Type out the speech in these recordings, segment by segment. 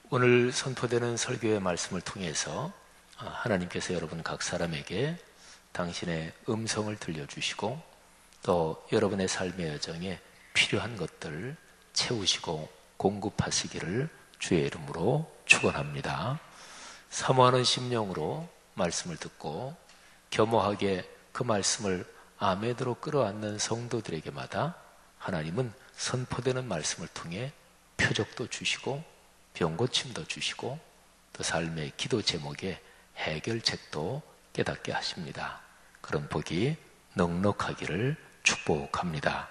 오늘 선포되는 설교의 말씀을 통해서 하나님께서 여러분 각 사람에게 당신의 음성을 들려주시고 또 여러분의 삶의 여정에 필요한 것들을 채우시고 공급하시기를 주의 이름으로 축원합니다. 사모하는 심령으로 말씀을 듣고 겸허하게 그 말씀을 아멘으로 끌어안는 성도들에게마다 하나님은 선포되는 말씀을 통해 표적도 주시고 병고침도 주시고 또 삶의 기도 제목에 해결책도 깨닫게 하십니다. 그런 복이 넉넉하기를 축복합니다.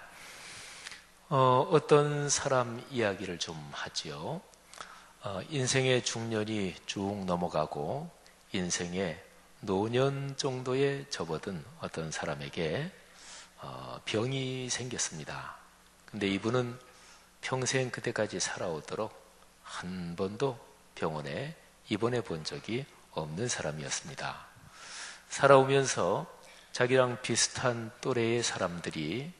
어떤 사람 이야기를 좀 하지요. 인생의 중년이 쭉 넘어가고 인생의 노년 정도에 접어든 어떤 사람에게 병이 생겼습니다. 근데 이분은 평생 그때까지 살아오도록 한 번도 병원에 입원해 본 적이 없는 사람이었습니다. 살아오면서 자기랑 비슷한 또래의 사람들이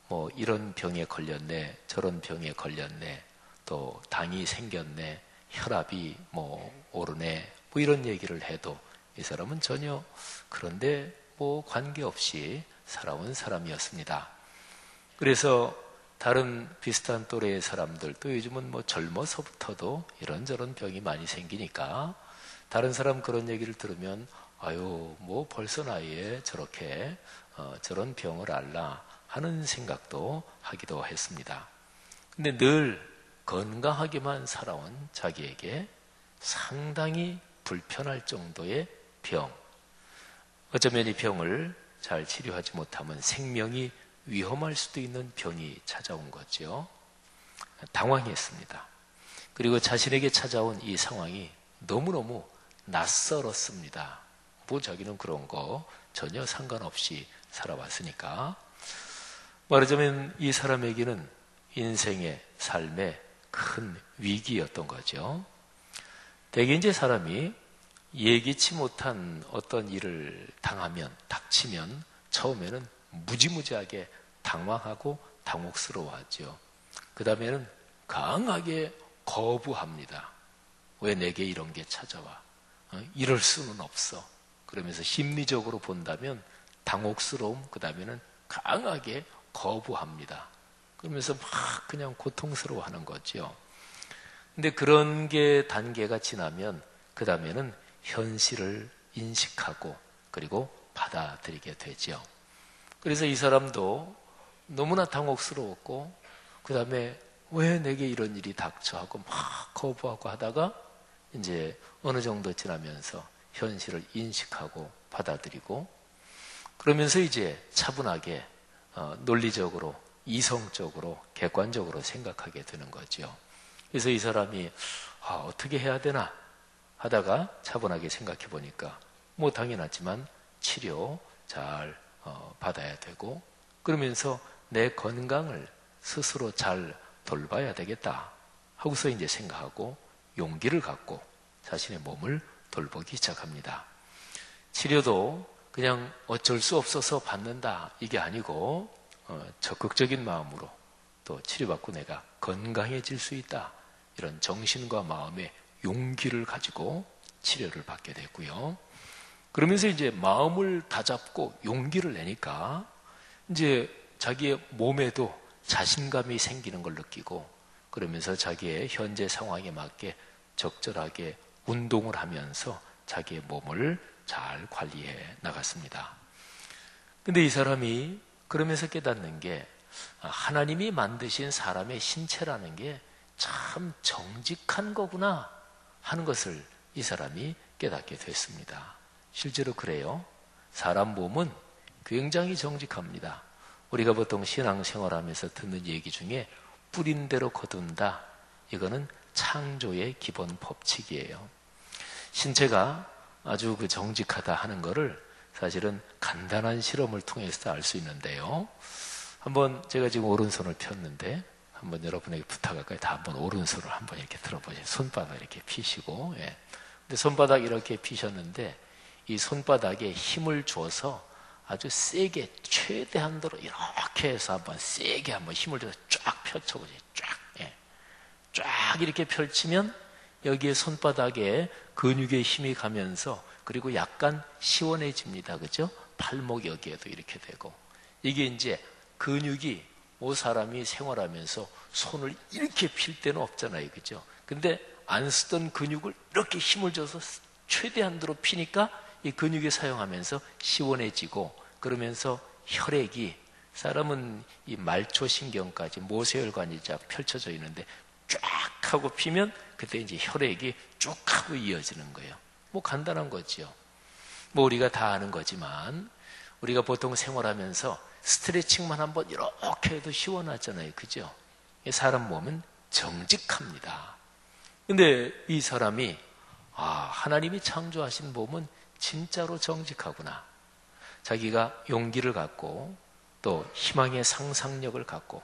뭐 이런 병에 걸렸네, 저런 병에 걸렸네, 또 당이 생겼네, 혈압이 뭐 오르네, 뭐 이런 얘기를 해도 이 사람은 전혀 그런데 뭐 관계없이 살아온 사람이었습니다. 그래서 다른 비슷한 또래의 사람들, 또 요즘은 뭐 젊어서부터도 이런저런 병이 많이 생기니까 다른 사람 그런 얘기를 들으면 아유 뭐 벌써 나이에 저렇게 저런 병을 앓나 하는 생각도 하기도 했습니다. 근데 늘 건강하게만 살아온 자기에게 상당히 불편할 정도의 병, 어쩌면 이 병을 잘 치료하지 못하면 생명이 위험할 수도 있는 병이 찾아온 거죠. 당황했습니다. 그리고 자신에게 찾아온 이 상황이 너무너무 낯설었습니다. 뭐 자기는 그런 거 전혀 상관없이 살아왔으니까. 말하자면 이 사람에게는 인생의 삶의 큰 위기였던 거죠. 대개 이제 사람이 예기치 못한 어떤 일을 닥치면 처음에는 무지무지하게 당황하고 당혹스러워하죠. 그 다음에는 강하게 거부합니다. 왜 내게 이런 게 찾아와? 이럴 수는 없어. 그러면서 심리적으로 본다면 당혹스러움, 그 다음에는 강하게 거부합니다. 그러면서 막 그냥 고통스러워하는 거죠. 근데 그런 게 단계가 지나면 그 다음에는 현실을 인식하고 그리고 받아들이게 되죠. 그래서 이 사람도 너무나 당혹스러웠고 그 다음에 왜 내게 이런 일이 닥쳐 하고 막 거부하고 하다가 이제 어느 정도 지나면서 현실을 인식하고 받아들이고 그러면서 이제 차분하게 논리적으로 이성적으로 객관적으로 생각하게 되는 거죠. 그래서 이 사람이 어떻게 해야 되나 하다가 차분하게 생각해 보니까 뭐 당연하지만 치료 잘 받아야 되고 그러면서 내 건강을 스스로 잘 돌봐야 되겠다 하고서 이제 생각하고 용기를 갖고 자신의 몸을 돌보기 시작합니다. 치료도 그냥 어쩔 수 없어서 받는다 이게 아니고 적극적인 마음으로 또 치료받고 내가 건강해질 수 있다 이런 정신과 마음의 용기를 가지고 치료를 받게 됐고요. 그러면서 이제 마음을 다잡고 용기를 내니까 이제 자기의 몸에도 자신감이 생기는 걸 느끼고 그러면서 자기의 현재 상황에 맞게 적절하게 운동을 하면서 자기의 몸을 잘 관리해 나갔습니다. 근데 이 사람이 그러면서 깨닫는 게 하나님이 만드신 사람의 신체라는 게 참 정직한 거구나 하는 것을 이 사람이 깨닫게 됐습니다. 실제로 그래요. 사람 몸은 굉장히 정직합니다. 우리가 보통 신앙생활하면서 듣는 얘기 중에 뿌린 대로 거둔다. 이거는 창조의 기본 법칙이에요. 신체가 아주 정직하다 하는 것을 사실은 간단한 실험을 통해서 알 수 있는데요. 한번 제가 지금 오른손을 폈는데 한번 여러분에게 부탁할까요? 다 한번 오른손을 한번 이렇게 들어보세요. 손바닥 이렇게 피시고. 예. 근데 손바닥 이렇게 피셨는데 이 손바닥에 힘을 줘서 아주 세게 최대한도로 이렇게 해서 한번 세게 한번 힘을 줘서 쫙 펼쳐보세요. 쫙. 예. 쫙 이렇게 펼치면 여기에 손바닥에 근육에 힘이 가면서 그리고 약간 시원해집니다. 그죠? 발목 여기에도 이렇게 되고. 이게 이제 근육이 사람이 생활하면서 손을 이렇게 필 때는 없잖아요. 그죠? 근데 안 쓰던 근육을 이렇게 힘을 줘서 최대한으로 피니까 이 근육이 사용하면서 시원해지고, 그러면서 혈액이, 사람은 이 말초신경까지 모세혈관이 쫙 펼쳐져 있는데 쫙 하고 피면 그때 이제 혈액이 쭉 하고 이어지는 거예요. 간단한 거지요. 우리가 다 아는 거지만 우리가 보통 생활하면서 스트레칭만 한번 이렇게 해도 시원하잖아요. 그죠? 사람 몸은 정직합니다. 근데 이 사람이 하나님이 창조하신 몸은 진짜로 정직하구나. 자기가 용기를 갖고 또 희망의 상상력을 갖고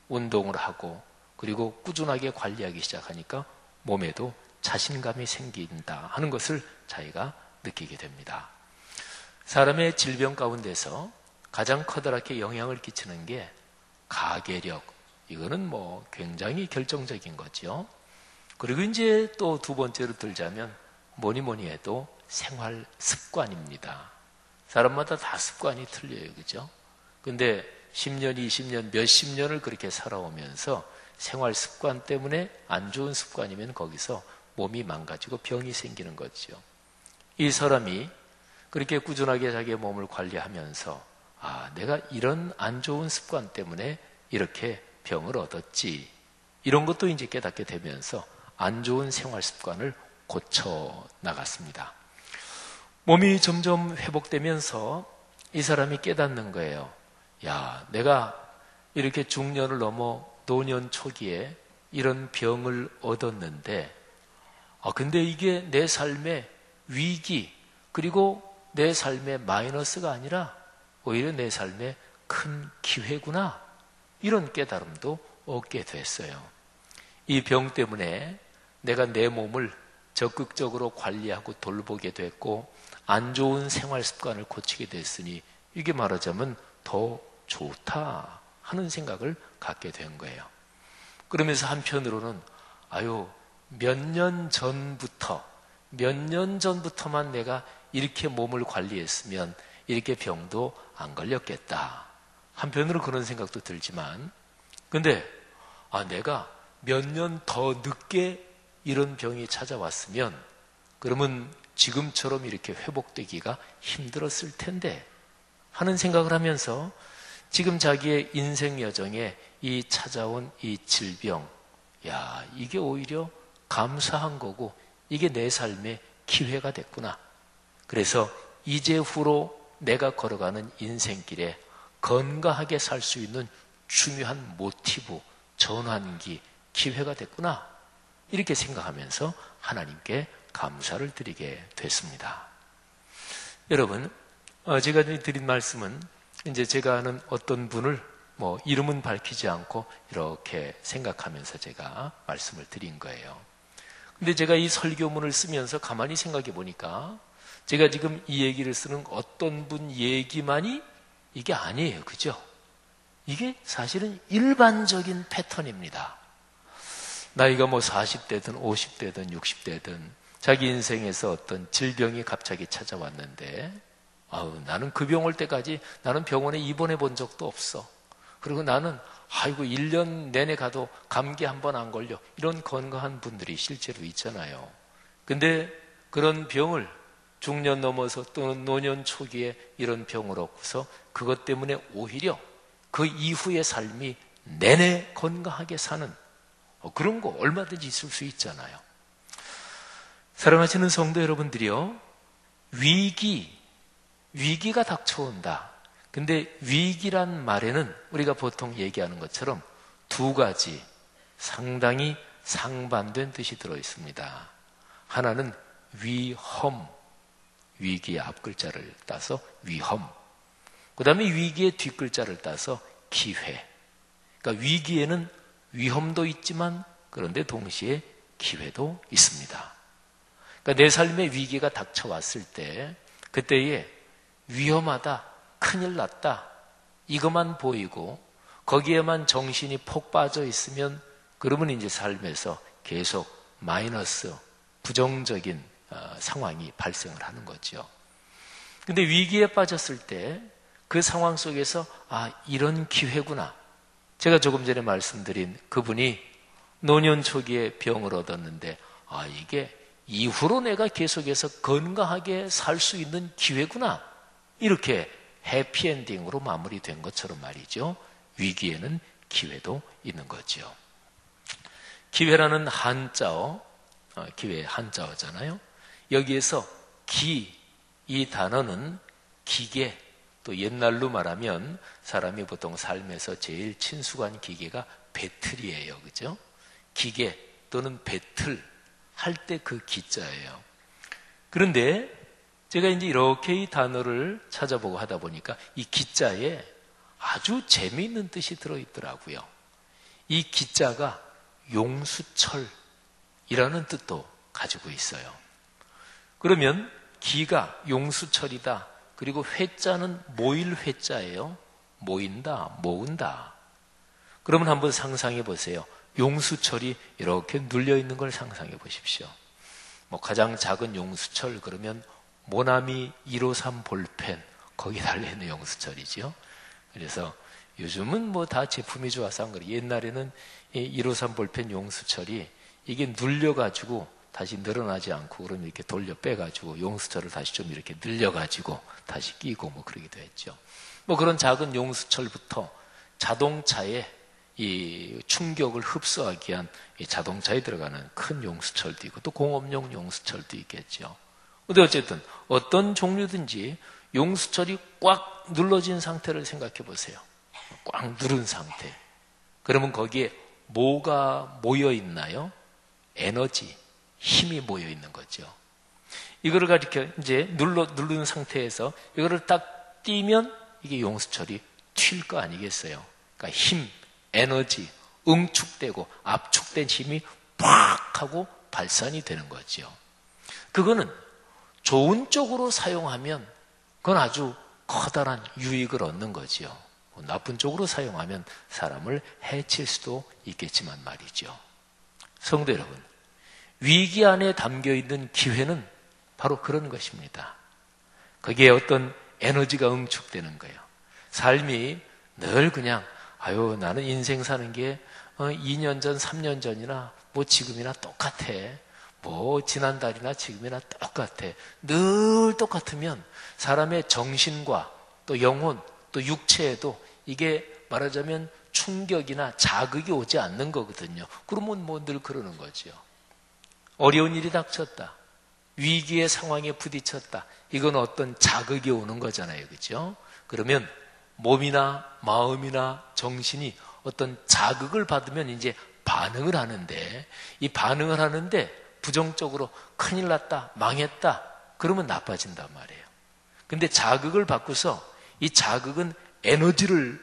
운동을 하고 그리고 꾸준하게 관리하기 시작하니까 몸에도 자신감이 생긴다 하는 것을 자기가 느끼게 됩니다. 사람의 질병 가운데서 가장 커다랗게 영향을 끼치는 게 가계력. 이거는 굉장히 결정적인 거죠. 그리고 이제 또 두 번째로 들자면 뭐니 해도 생활 습관입니다. 사람마다 다 습관이 틀려요. 그죠? 근데 10년, 20년, 몇십 년을 그렇게 살아오면서 생활 습관 때문에 안 좋은 습관이면 거기서 몸이 망가지고 병이 생기는 거죠. 이 사람이 그렇게 꾸준하게 자기의 몸을 관리하면서 내가 이런 안 좋은 습관 때문에 이렇게 병을 얻었지. 이런 것도 이제 깨닫게 되면서 안 좋은 생활 습관을 고쳐 나갔습니다. 몸이 점점 회복되면서 이 사람이 깨닫는 거예요. 내가 이렇게 중년을 넘어 노년 초기에 이런 병을 얻었는데, 근데 이게 내 삶의 위기, 그리고 내 삶의 마이너스가 아니라 오히려 내 삶의 큰 기회구나. 이런 깨달음도 얻게 됐어요. 이 병 때문에 내가 내 몸을 적극적으로 관리하고 돌보게 됐고 안 좋은 생활 습관을 고치게 됐으니 이게 말하자면 더 좋다 하는 생각을 갖게 된 거예요. 그러면서 한편으로는 몇 년 전부터만 내가 이렇게 몸을 관리했으면 이렇게 병도 안 걸렸겠다. 한편으로 그런 생각도 들지만, 근데 내가 몇 년 더 늦게 이런 병이 찾아왔으면 그러면 지금처럼 이렇게 회복되기가 힘들었을 텐데 하는 생각을 하면서 지금 자기의 인생 여정에 이 찾아온 이 질병, 이게 오히려 감사한 거고 이게 내 삶의 기회가 됐구나. 그래서 이제후로 내가 걸어가는 인생길에 건강하게 살 수 있는 중요한 모티브, 전환기, 기회가 됐구나. 이렇게 생각하면서 하나님께 감사를 드리게 됐습니다. 여러분, 제가 드린 말씀은 이제 제가 아는 어떤 분을 이름은 밝히지 않고 이렇게 생각하면서 제가 말씀을 드린 거예요. 근데 제가 이 설교문을 쓰면서 가만히 생각해 보니까 제가 지금 이 얘기를 쓰는 어떤 분 얘기만이 이게 아니에요. 그죠? 이게 사실은 일반적인 패턴입니다. 나이가 40대든 50대든 60대든 자기 인생에서 어떤 질병이 갑자기 찾아왔는데 나는 그 병 올 때까지 나는 병원에 입원해 본 적도 없어. 그리고 나는 1년 내내 가도 감기 한 번 안 걸려. 이런 건강한 분들이 실제로 있잖아요. 근데 그런 병을 중년 넘어서 또는 노년 초기에 이런 병을 얻고서 그것 때문에 오히려 그 이후의 삶이 내내 건강하게 사는 그런 거 얼마든지 있을 수 있잖아요. 사랑하시는 성도 여러분들이요, 위기가 닥쳐온다. 근데 위기란 말에는 우리가 보통 얘기하는 것처럼 두 가지 상당히 상반된 뜻이 들어 있습니다. 하나는 위험, 위기의 앞글자를 따서 위험. 그 다음에 위기의 뒷글자를 따서 기회. 그러니까 위기에는 위험도 있지만 그런데 동시에 기회도 있습니다. 그러니까 내 삶에 위기가 닥쳐왔을 때 그때에 위험하다, 큰일 났다 이것만 보이고 거기에만 정신이 폭 빠져 있으면 그러면 이제 삶에서 계속 마이너스, 부정적인 상황이 발생을 하는 거죠. 근데 위기에 빠졌을 때 그 상황 속에서 이런 기회구나. 제가 조금 전에 말씀드린 그분이 노년 초기에 병을 얻었는데 이게 이후로 내가 계속해서 건강하게 살 수 있는 기회구나. 이렇게 해피엔딩으로 마무리된 것처럼 말이죠. 위기에는 기회도 있는 거죠. 기회라는 한자어, 기회의 한자어잖아요. 여기에서 이 단어는 기계, 또 옛날로 말하면 사람이 보통 삶에서 제일 친숙한 기계가 배틀이에요. 그죠? 기계 또는 배틀 할 때 그 기자예요. 그런데 제가 이제 이렇게 이 단어를 찾아보고 하다 보니까 이 기자에 아주 재미있는 뜻이 들어있더라고요. 이 기자가 용수철이라는 뜻도 가지고 있어요. 그러면 기가 용수철이다. 그리고 회자는 모일 회자예요. 모인다, 모은다. 그러면 한번 상상해 보세요. 용수철이 이렇게 눌려 있는 걸 상상해 보십시오. 가장 작은 용수철 그러면 모나미 153 볼펜 거기 달려있는 용수철이죠. 그래서 요즘은 다 제품이 좋아서 한 거예요. 옛날에는 153 볼펜 용수철이 이게 눌려가지고 다시 늘어나지 않고 그러면 이렇게 돌려 빼가지고 용수철을 다시 좀 이렇게 늘려가지고 다시 끼고 그러기도 했죠. 그런 작은 용수철부터 자동차에 이 충격을 흡수하기 위한 이 자동차에 들어가는 큰 용수철도 있고 또 공업용 용수철도 있겠죠. 근데 어쨌든 어떤 종류든지 용수철이 꽉 눌러진 상태를 생각해 보세요. 꽉 누른 상태. 그러면 거기에 뭐가 모여 있나요? 에너지, 힘이 모여 있는 거죠. 이거를 가리켜 이제 누른 상태에서 이거를 딱 띄면 이게 용수철이 튈 거 아니겠어요? 그러니까 힘, 에너지, 응축되고 압축된 힘이 팍 하고 발산이 되는 거죠. 그거는 좋은 쪽으로 사용하면 그건 아주 커다란 유익을 얻는 거죠. 나쁜 쪽으로 사용하면 사람을 해칠 수도 있겠지만 말이죠. 성도 여러분, 위기 안에 담겨있는 기회는 바로 그런 것입니다. 거기에 어떤 에너지가 응축되는 거예요. 삶이 늘 그냥 나는 인생 사는 게 2년 전, 3년 전이나 지금이나 똑같아. 지난달이나 지금이나 똑같아. 늘 똑같으면 사람의 정신과 또 영혼, 또 육체에도 이게 말하자면 충격이나 자극이 오지 않는 거거든요. 그러면 늘 그러는 거죠. 어려운 일이 닥쳤다. 위기의 상황에 부딪혔다. 이건 어떤 자극이 오는 거잖아요. 그렇죠? 그러면 몸이나 마음이나 정신이 어떤 자극을 받으면 이제 반응을 하는데 이 반응을 하는데 부정적으로 큰일 났다, 망했다 그러면 나빠진단 말이에요. 근데 자극을 받고서 이 자극은 에너지를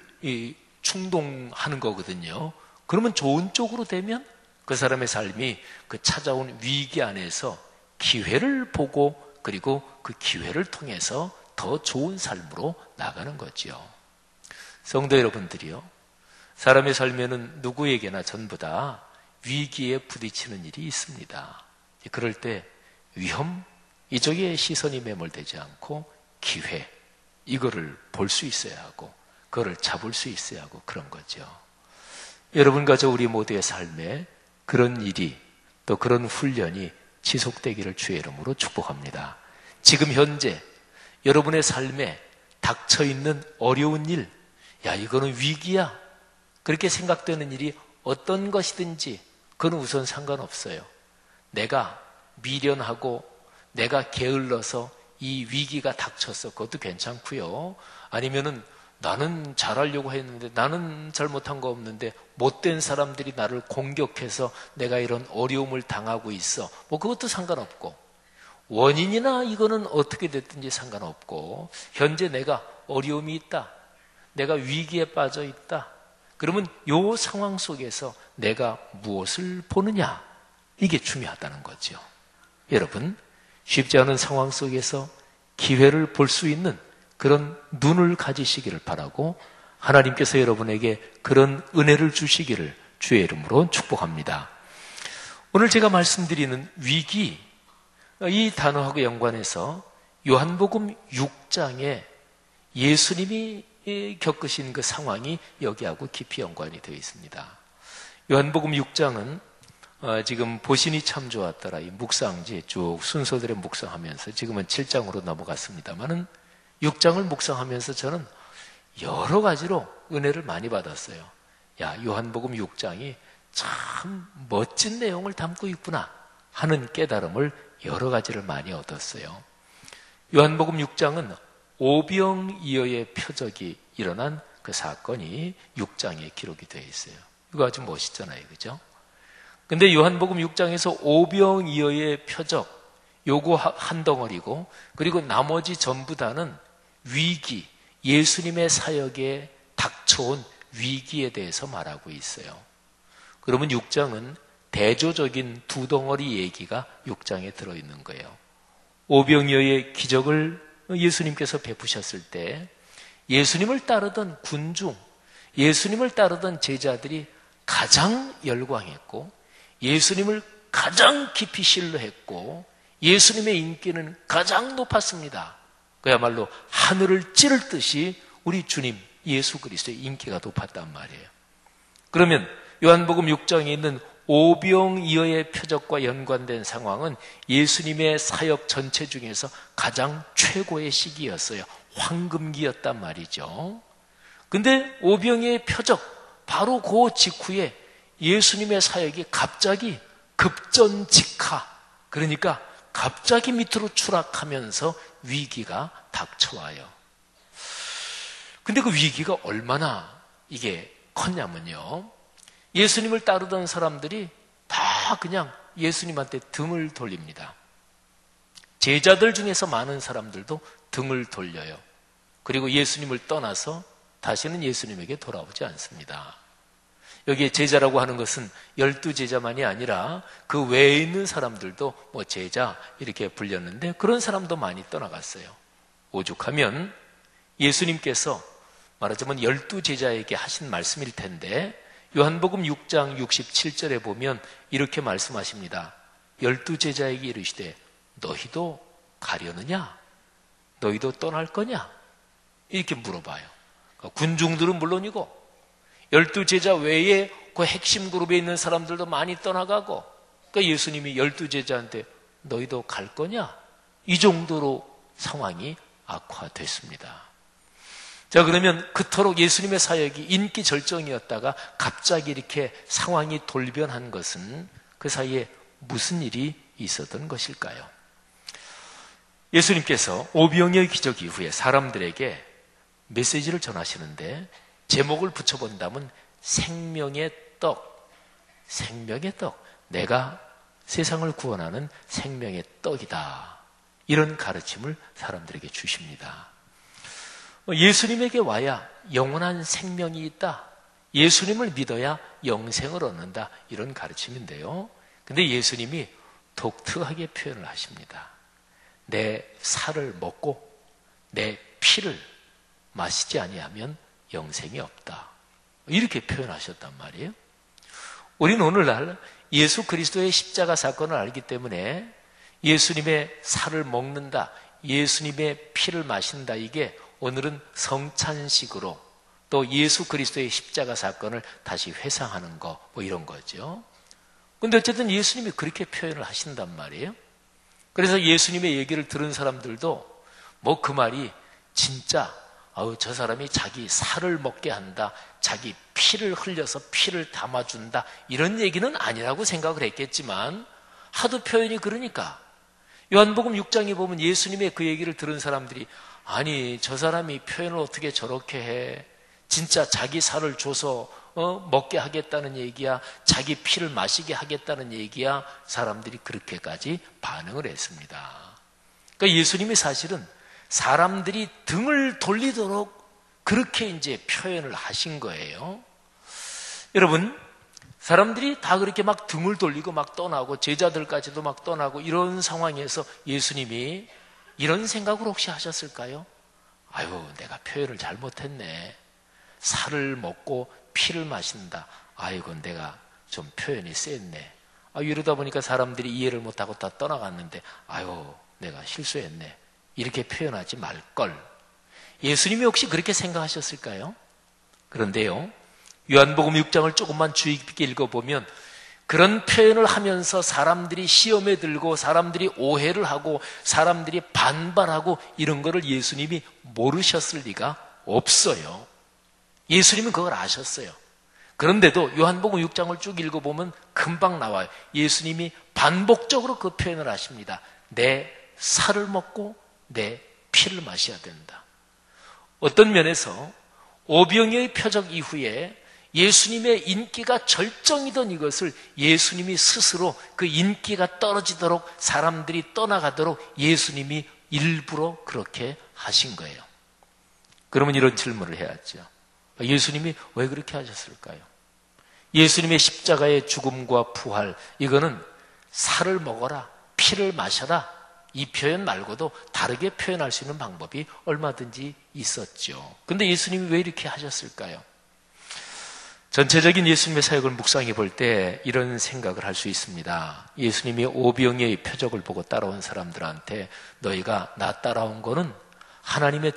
충동하는 거거든요. 그러면 좋은 쪽으로 되면 그 사람의 삶이 그 찾아온 위기 안에서 기회를 보고 그리고 그 기회를 통해서 더 좋은 삶으로 나가는 거죠. 성도 여러분들이요, 사람의 삶에는 누구에게나 전부 다 위기에 부딪히는 일이 있습니다. 그럴 때 위험, 이쪽에 시선이 매몰되지 않고 기회, 이거를 볼 수 있어야 하고 그거를 잡을 수 있어야 하고 그런 거죠. 여러분과 저 우리 모두의 삶에 그런 일이 또 그런 훈련이 지속되기를 주의 이름으로 축복합니다. 지금 현재 여러분의 삶에 닥쳐있는 어려운 일, 이거는 위기야. 그렇게 생각되는 일이 어떤 것이든지 그건 우선 상관없어요. 내가 미련하고 내가 게을러서 이 위기가 닥쳤어. 그것도 괜찮고요. 아니면은 나는 잘하려고 했는데 나는 잘못한 거 없는데 못된 사람들이 나를 공격해서 내가 이런 어려움을 당하고 있어. 그것도 상관없고 원인이나 이거는 어떻게 됐든지 상관없고 현재 내가 어려움이 있다. 내가 위기에 빠져 있다. 그러면 이 상황 속에서 내가 무엇을 보느냐? 이게 중요하다는 거죠. 여러분, 쉽지 않은 상황 속에서 기회를 볼 수 있는 그런 눈을 가지시기를 바라고 하나님께서 여러분에게 그런 은혜를 주시기를 주의 이름으로 축복합니다. 오늘 제가 말씀드리는 위기, 이 단어하고 연관해서 요한복음 6장에 예수님이 겪으신 그 상황이 여기하고 깊이 연관이 되어 있습니다. 요한복음 6장은 지금 보신이 참 좋았더라 이 묵상지 쭉 순서대로 묵상하면서 지금은 7장으로 넘어갔습니다만은 6장을 묵상하면서 저는 여러 가지로 은혜를 많이 받았어요. 야, 요한복음 6장이 참 멋진 내용을 담고 있구나 하는 깨달음을 여러 가지를 많이 얻었어요. 요한복음 6장은 오병이어의 표적이 일어난 그 사건이 6장에 기록이 되어 있어요. 이거 아주 멋있잖아요, 그죠? 근데 요한복음 6장에서 오병이어의 표적, 요거 한 덩어리고, 그리고 나머지 전부 다는 위기, 예수님의 사역에 닥쳐온 위기에 대해서 말하고 있어요. 그러면 6장은 대조적인 두 덩어리 얘기가 6장에 들어있는 거예요. 오병이어의 기적을 예수님께서 베푸셨을 때 예수님을 따르던 군중, 예수님을 따르던 제자들이 가장 열광했고 예수님을 가장 깊이 신뢰했고 예수님의 인기는 가장 높았습니다. 그야말로 하늘을 찌를 듯이 우리 주님 예수 그리스도의 인기가 높았단 말이에요. 그러면 요한복음 6장에 있는 오병이어의 표적과 연관된 상황은 예수님의 사역 전체 중에서 가장 최고의 시기였어요. 황금기였단 말이죠. 근데 오병이어의 표적, 바로 그 직후에 예수님의 사역이 갑자기 급전직하, 그러니까 갑자기 밑으로 추락하면서 위기가 닥쳐와요. 근데 그 위기가 얼마나 이게 컸냐면요, 예수님을 따르던 사람들이 다 그냥 예수님한테 등을 돌립니다. 제자들 중에서 많은 사람들도 등을 돌려요. 그리고 예수님을 떠나서 다시는 예수님에게 돌아오지 않습니다. 여기에 제자라고 하는 것은 12제자만이 아니라 그 외에 있는 사람들도 뭐 제자 이렇게 불렸는데 그런 사람도 많이 떠나갔어요. 오죽하면 예수님께서 말하자면 12제자에게 하신 말씀일 텐데 요한복음 6장 67절에 보면 이렇게 말씀하십니다. 12제자에게 이르시되 너희도 가려느냐? 너희도 떠날 거냐? 이렇게 물어봐요. 군중들은 물론이고 12제자 외에 그 핵심 그룹에 있는 사람들도 많이 떠나가고, 그러니까 예수님이 12제자한테 너희도 갈 거냐? 이 정도로 상황이 악화됐습니다. 자, 그러면 그토록 예수님의 사역이 인기 절정이었다가 갑자기 이렇게 상황이 돌변한 것은 그 사이에 무슨 일이 있었던 것일까요? 예수님께서 오병이어의 기적 이후에 사람들에게 메시지를 전하시는데 제목을 붙여본다면 생명의 떡, 생명의 떡, 내가 세상을 구원하는 생명의 떡이다. 이런 가르침을 사람들에게 주십니다. 예수님에게 와야 영원한 생명이 있다. 예수님을 믿어야 영생을 얻는다. 이런 가르침인데요. 근데 예수님이 독특하게 표현을 하십니다. 내 살을 먹고 내 피를 마시지 아니하면 영생이 없다. 이렇게 표현하셨단 말이에요. 우리는 오늘날 예수 그리스도의 십자가 사건을 알기 때문에 예수님의 살을 먹는다, 예수님의 피를 마신다, 이게 오늘은 성찬식으로 또 예수 그리스도의 십자가 사건을 다시 회상하는 거, 뭐 이런 거죠. 근데 어쨌든 예수님이 그렇게 표현을 하신단 말이에요. 그래서 예수님의 얘기를 들은 사람들도 뭐 그 말이 진짜 저 사람이 자기 살을 먹게 한다, 자기 피를 흘려서 피를 담아준다, 이런 얘기는 아니라고 생각을 했겠지만 하도 표현이 그러니까 요한복음 6장에 보면 예수님의 그 얘기를 들은 사람들이 아니 저 사람이 표현을 어떻게 저렇게 해, 진짜 자기 살을 줘서 먹게 하겠다는 얘기야, 자기 피를 마시게 하겠다는 얘기야, 사람들이 그렇게까지 반응을 했습니다. 그러니까 예수님이 사실은 사람들이 등을 돌리도록 그렇게 이제 표현을 하신 거예요. 여러분, 사람들이 다 그렇게 막 등을 돌리고 막 떠나고 제자들까지도 막 떠나고 이런 상황에서 예수님이 이런 생각을 혹시 하셨을까요? 아유, 내가 표현을 잘못했네. 살을 먹고 피를 마신다. 아이고, 내가 좀 표현이 셌네. 이러다 보니까 사람들이 이해를 못하고 다 떠나갔는데 아유 내가 실수했네 이렇게 표현하지 말걸. 예수님이 혹시 그렇게 생각하셨을까요? 그런데요, 요한복음 6장을 조금만 주의 깊게 읽어보면 그런 표현을 하면서 사람들이 시험에 들고 사람들이 오해를 하고 사람들이 반발하고 이런 거를 예수님이 모르셨을 리가 없어요. 예수님은 그걸 아셨어요. 그런데도 요한복음 6장을 쭉 읽어보면 금방 나와요. 예수님이 반복적으로 그 표현을 하십니다. 내 살을 먹고 내 피를 마셔야 된다. 어떤 면에서 오병이의 표적 이후에 예수님의 인기가 절정이던 이것을 예수님이 스스로 그 인기가 떨어지도록 사람들이 떠나가도록 예수님이 일부러 그렇게 하신 거예요. 그러면 이런 질문을 해야죠. 예수님이 왜 그렇게 하셨을까요? 예수님의 십자가의 죽음과 부활, 이거는 살을 먹어라, 피를 마셔라, 이 표현 말고도 다르게 표현할 수 있는 방법이 얼마든지 있었죠. 근데 예수님이 왜 이렇게 하셨을까요? 전체적인 예수님의 사역을 묵상해 볼 때 이런 생각을 할 수 있습니다. 예수님이 오병이의 표적을 보고 따라온 사람들한테 너희가 나 따라온 거는 하나님의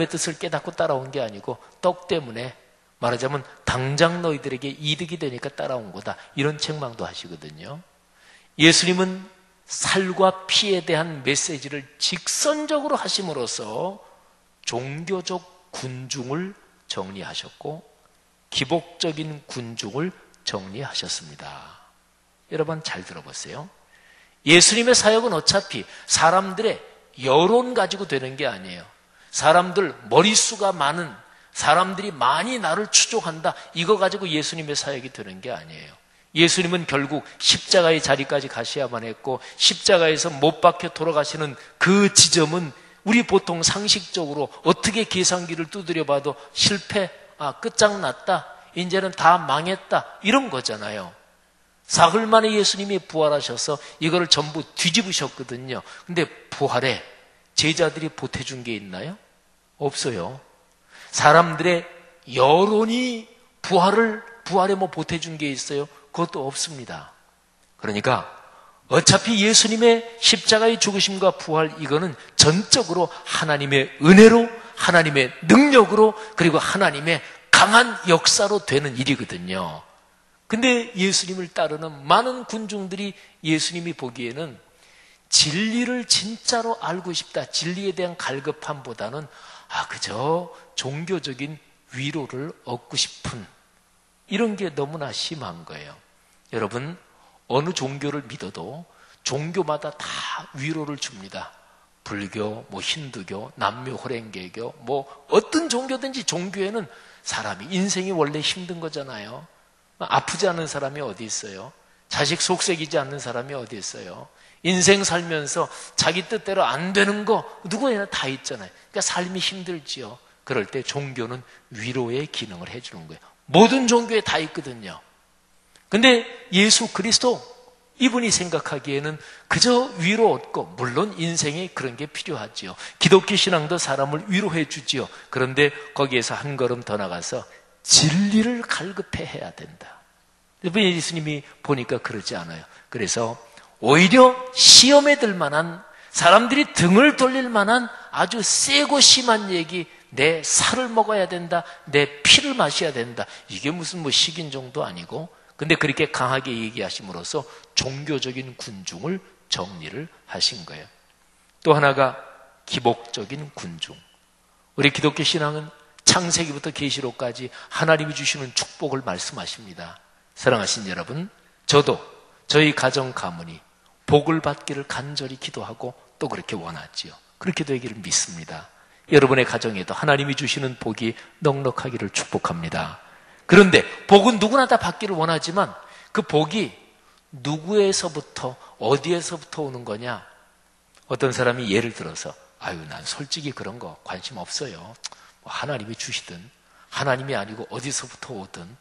뜻을 깨닫고 따라온 게 아니고 떡 때문에, 말하자면 당장 너희들에게 이득이 되니까 따라온 거다, 이런 책망도 하시거든요. 예수님은 살과 피에 대한 메시지를 직선적으로 하심으로써 종교적 군중을 정리하셨고 기복적인 군중을 정리하셨습니다. 여러분 잘 들어보세요. 예수님의 사역은 어차피 사람들의 여론 가지고 되는 게 아니에요. 사람들 머릿수가 많은, 사람들이 많이 나를 추종한다, 이거 가지고 예수님의 사역이 되는 게 아니에요. 예수님은 결국 십자가의 자리까지 가셔야만 했고 십자가에서 못 박혀 돌아가시는 그 지점은 우리 보통 상식적으로 어떻게 계산기를 두드려 봐도 실패, 끝장났다, 이제는 다 망했다, 이런 거잖아요. 사흘 만에 예수님이 부활하셔서 이거를 전부 뒤집으셨거든요. 근데 부활에 제자들이 보태준 게 있나요? 없어요. 사람들의 여론이 부활에 뭐 보태준 게 있어요? 그것도 없습니다. 그러니까 어차피 예수님의 십자가의 죽으심과 부활, 이거는 전적으로 하나님의 은혜로, 하나님의 능력으로, 그리고 하나님의 강한 역사로 되는 일이거든요. 근데 예수님을 따르는 많은 군중들이 예수님이 보기에는 진리를 진짜로 알고 싶다, 진리에 대한 갈급함보다는 그저 종교적인 위로를 얻고 싶은 이런 게 너무나 심한 거예요. 여러분, 어느 종교를 믿어도 종교마다 다 위로를 줍니다. 불교, 힌두교, 남묘 호랭개교, 어떤 종교든지 종교에는 사람이, 인생이 원래 힘든 거잖아요. 아프지 않은 사람이 어디 있어요? 자식 속썩이지 않는 사람이 어디 있어요? 인생 살면서 자기 뜻대로 안 되는 거 누구에나 다 있잖아요. 그러니까 삶이 힘들지요. 그럴 때 종교는 위로의 기능을 해주는 거예요. 모든 종교에 다 있거든요. 근데 예수 그리스도, 이분이 생각하기에는 그저 위로 얻고, 물론 인생에 그런 게 필요하지요. 기독교 신앙도 사람을 위로해 주지요. 그런데 거기에서 한 걸음 더 나가서 진리를 갈급해 해야 된다. 예수님이 보니까 그러지 않아요. 그래서 오히려 시험에 들 만한, 사람들이 등을 돌릴 만한 아주 세고 심한 얘기, 내 살을 먹어야 된다, 내 피를 마셔야 된다, 이게 무슨 식인종도 아니고, 근데 그렇게 강하게 얘기하심으로써 종교적인 군중을 정리를 하신 거예요. 또 하나가 기복적인 군중. 우리 기독교 신앙은 창세기부터 계시록까지 하나님이 주시는 축복을 말씀하십니다. 사랑하신 여러분, 저도 저희 가정 가문이 복을 받기를 간절히 기도하고 또 그렇게 원하지요. 그렇게 되기를 믿습니다. 여러분의 가정에도 하나님이 주시는 복이 넉넉하기를 축복합니다. 그런데 복은 누구나 다 받기를 원하지만 그 복이 누구에서부터, 어디에서부터 오는 거냐? 어떤 사람이 예를 들어서 난 솔직히 그런 거 관심 없어요. 하나님이 주시든 하나님이 아니고 어디서부터 오든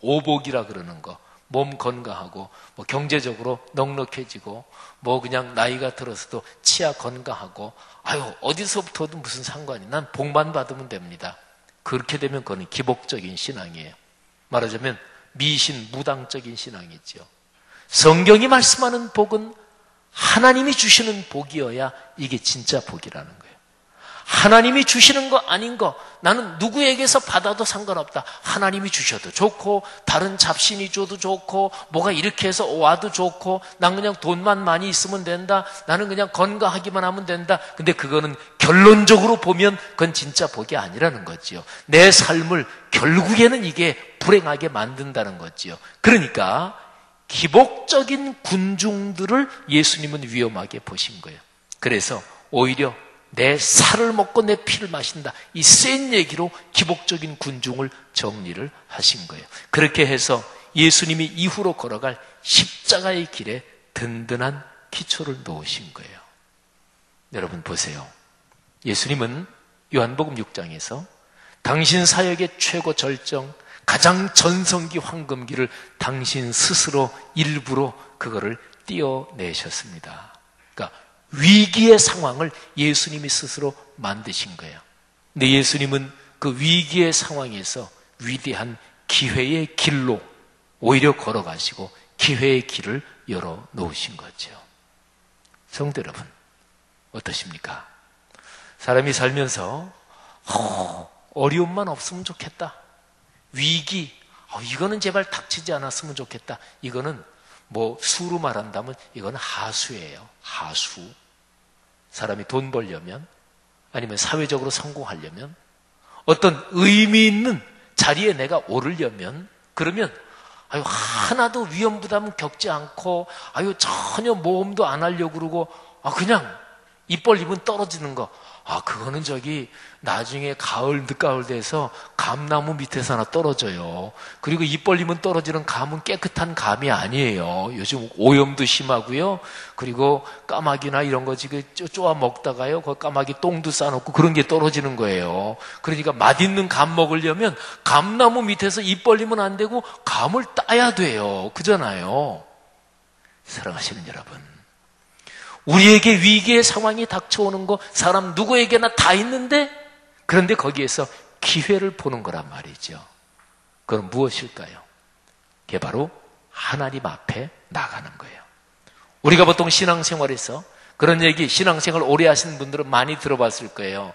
오복이라 그러는 거, 몸 건강하고 경제적으로 넉넉해지고 그냥 나이가 들어서도 치아 건강하고 어디서부터든 무슨 상관이, 난 복만 받으면 됩니다. 그렇게 되면 그건 기복적인 신앙이에요. 말하자면 미신, 무당적인 신앙이죠. 성경이 말씀하는 복은 하나님이 주시는 복이어야 이게 진짜 복이라는 거예요. 하나님이 주시는 거 아닌 거 나는 누구에게서 받아도 상관없다. 하나님이 주셔도 좋고 다른 잡신이 줘도 좋고 뭐가 이렇게 해서 와도 좋고 난 그냥 돈만 많이 있으면 된다. 나는 그냥 건강하기만 하면 된다. 근데 그거는 결론적으로 보면 그건 진짜 복이 아니라는 거지요. 내 삶을 결국에는 이게 불행하게 만든다는 거지요. 그러니까 기복적인 군중들을 예수님은 위험하게 보신 거예요. 그래서 오히려 내 살을 먹고 내 피를 마신다. 이 센 얘기로 기복적인 군중을 정리를 하신 거예요. 그렇게 해서 예수님이 이후로 걸어갈 십자가의 길에 든든한 기초를 놓으신 거예요. 여러분 보세요. 예수님은 요한복음 6장에서 당신 사역의 최고 절정, 가장 전성기 황금기를 당신 스스로 일부러 그거를 띄어내셨습니다. 그러니까 위기의 상황을 예수님이 스스로 만드신 거예요. 근데 예수님은 그 위기의 상황에서 위대한 기회의 길로 오히려 걸어가시고 기회의 길을 열어놓으신 거죠. 성도 여러분, 어떠십니까? 사람이 살면서 어려움만 없으면 좋겠다. 위기, 이거는 제발 닥치지 않았으면 좋겠다. 이거는 뭐 수로 말한다면 이건 하수예요. 하수. 사람이 돈 벌려면 아니면 사회적으로 성공하려면 어떤 의미 있는 자리에 내가 오르려면 그러면 하나도 위험 부담 겪지 않고 전혀 모험도 안 하려고 그러고 그냥 입 벌리면 떨어지는 거 그거는 나중에 가을 늦가을 돼서 감나무 밑에서 하나 떨어져요. 그리고 입 벌리면 떨어지는 감은 깨끗한 감이 아니에요. 요즘 오염도 심하고요. 그리고 까마귀나 이런 거 지금 쪼아 먹다가요. 그 까마귀 똥도 싸놓고 그런 게 떨어지는 거예요. 그러니까 맛있는 감 먹으려면 감나무 밑에서 입 벌리면 안 되고 감을 따야 돼요. 그잖아요. 사랑하시는 여러분. 우리에게 위기의 상황이 닥쳐오는 거 사람 누구에게나 다 있는데 그런데 거기에서 기회를 보는 거란 말이죠. 그건 무엇일까요? 그게 바로 하나님 앞에 나가는 거예요. 우리가 보통 신앙생활에서 그런 얘기 신앙생활 오래 하시는 분들은 많이 들어봤을 거예요.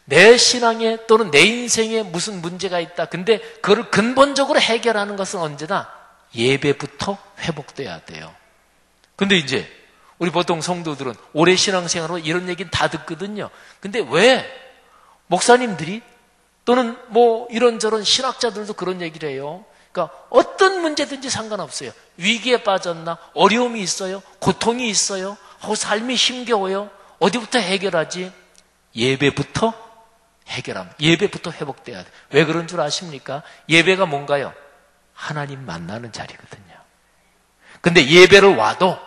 내 신앙에 또는 내 인생에 무슨 문제가 있다. 근데 그걸 근본적으로 해결하는 것은 언제나 예배부터 회복돼야 돼요. 근데 이제 우리 보통 성도들은 오래 신앙생활로 이런 얘기는 다 듣거든요. 근데 왜 목사님들이 또는 뭐 이런저런 신학자들도 그런 얘기를 해요. 그러니까 어떤 문제든지 상관없어요. 위기에 빠졌나? 어려움이 있어요? 고통이 있어요? 삶이 힘겨워요? 어디부터 해결하지? 예배부터 해결합니다. 예배부터 회복돼야 돼요. 왜 그런 줄 아십니까? 예배가 뭔가요? 하나님 만나는 자리거든요. 근데 예배를 와도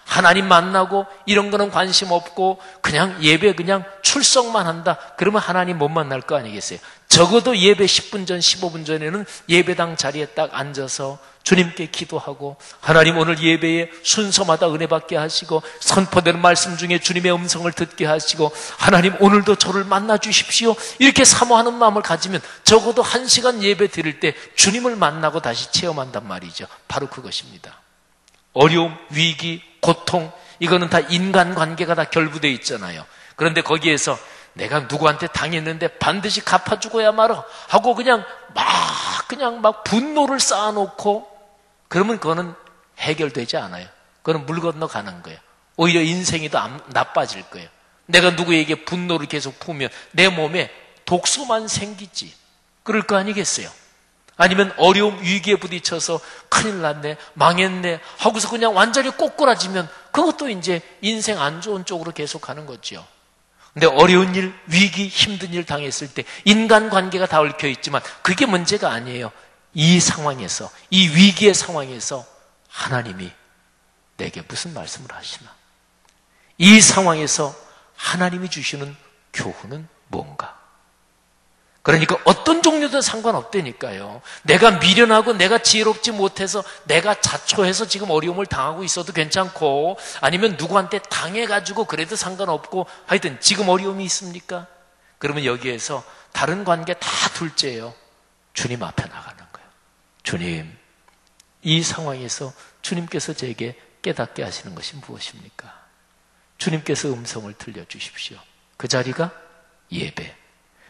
하나님 만나고 이런 거는 관심 없고 그냥 예배 그냥 출석만 한다. 그러면 하나님 못 만날 거 아니겠어요? 적어도 예배 10분 전 15분 전에는 예배당 자리에 딱 앉아서 주님께 기도하고 하나님 오늘 예배에 순서마다 은혜 받게 하시고 선포되는 말씀 중에 주님의 음성을 듣게 하시고 하나님 오늘도 저를 만나 주십시오. 이렇게 사모하는 마음을 가지면 적어도 1시간 예배 드릴 때 주님을 만나고 다시 체험한단 말이죠. 바로 그것입니다. 어려움, 위기, 고통 이거는 다 인간관계가 다 결부되어 있잖아요. 그런데 거기에서 내가 누구한테 당했는데 반드시 갚아주고야 말어 하고 그냥 막 분노를 쌓아놓고 그러면 그거는 해결되지 않아요. 그거는 물 건너가는 거예요. 오히려 인생이 더 나빠질 거예요. 내가 누구에게 분노를 계속 품으면 내 몸에 독소만 생기지. 그럴 거 아니겠어요? 아니면 어려움, 위기에 부딪혀서 큰일 났네, 망했네 하고서 그냥 완전히 꼬꾸라지면 그것도 이제 인생 안 좋은 쪽으로 계속 가는 거죠. 근데 어려운 일, 위기, 힘든 일 당했을 때 인간관계가 다 얽혀 있지만 그게 문제가 아니에요. 이 상황에서, 이 위기의 상황에서 하나님이 내게 무슨 말씀을 하시나? 이 상황에서 하나님이 주시는 교훈은 뭔가? 그러니까 어떤 종류든 상관없다니까요. 내가 미련하고 내가 지혜롭지 못해서 내가 자초해서 지금 어려움을 당하고 있어도 괜찮고 아니면 누구한테 당해가지고 그래도 상관없고 하여튼 지금 어려움이 있습니까? 그러면 여기에서 다른 관계 다 둘째예요. 주님 앞에 나가는 거예요. 주님, 이 상황에서 주님께서 제게 깨닫게 하시는 것이 무엇입니까? 주님께서 음성을 들려주십시오. 그 자리가 예배.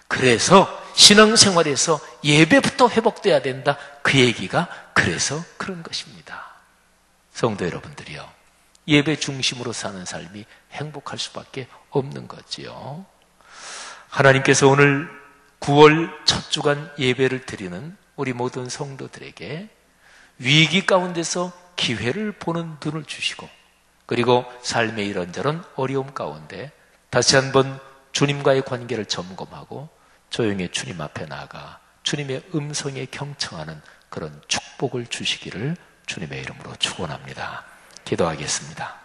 그래서 신앙생활에서 예배부터 회복돼야 된다. 그 얘기가 그래서 그런 것입니다. 성도 여러분들이요, 예배 중심으로 사는 삶이 행복할 수밖에 없는 거지요. 하나님께서 오늘 9월 첫 주간 예배를 드리는 우리 모든 성도들에게 위기 가운데서 기회를 보는 눈을 주시고, 그리고 삶의 이런저런 어려움 가운데 다시 한번 주님과의 관계를 점검하고 조용히 주님 앞에 나아가 주님의 음성에 경청하는 그런 축복을 주시기를 주님의 이름으로 축원합니다. 기도하겠습니다.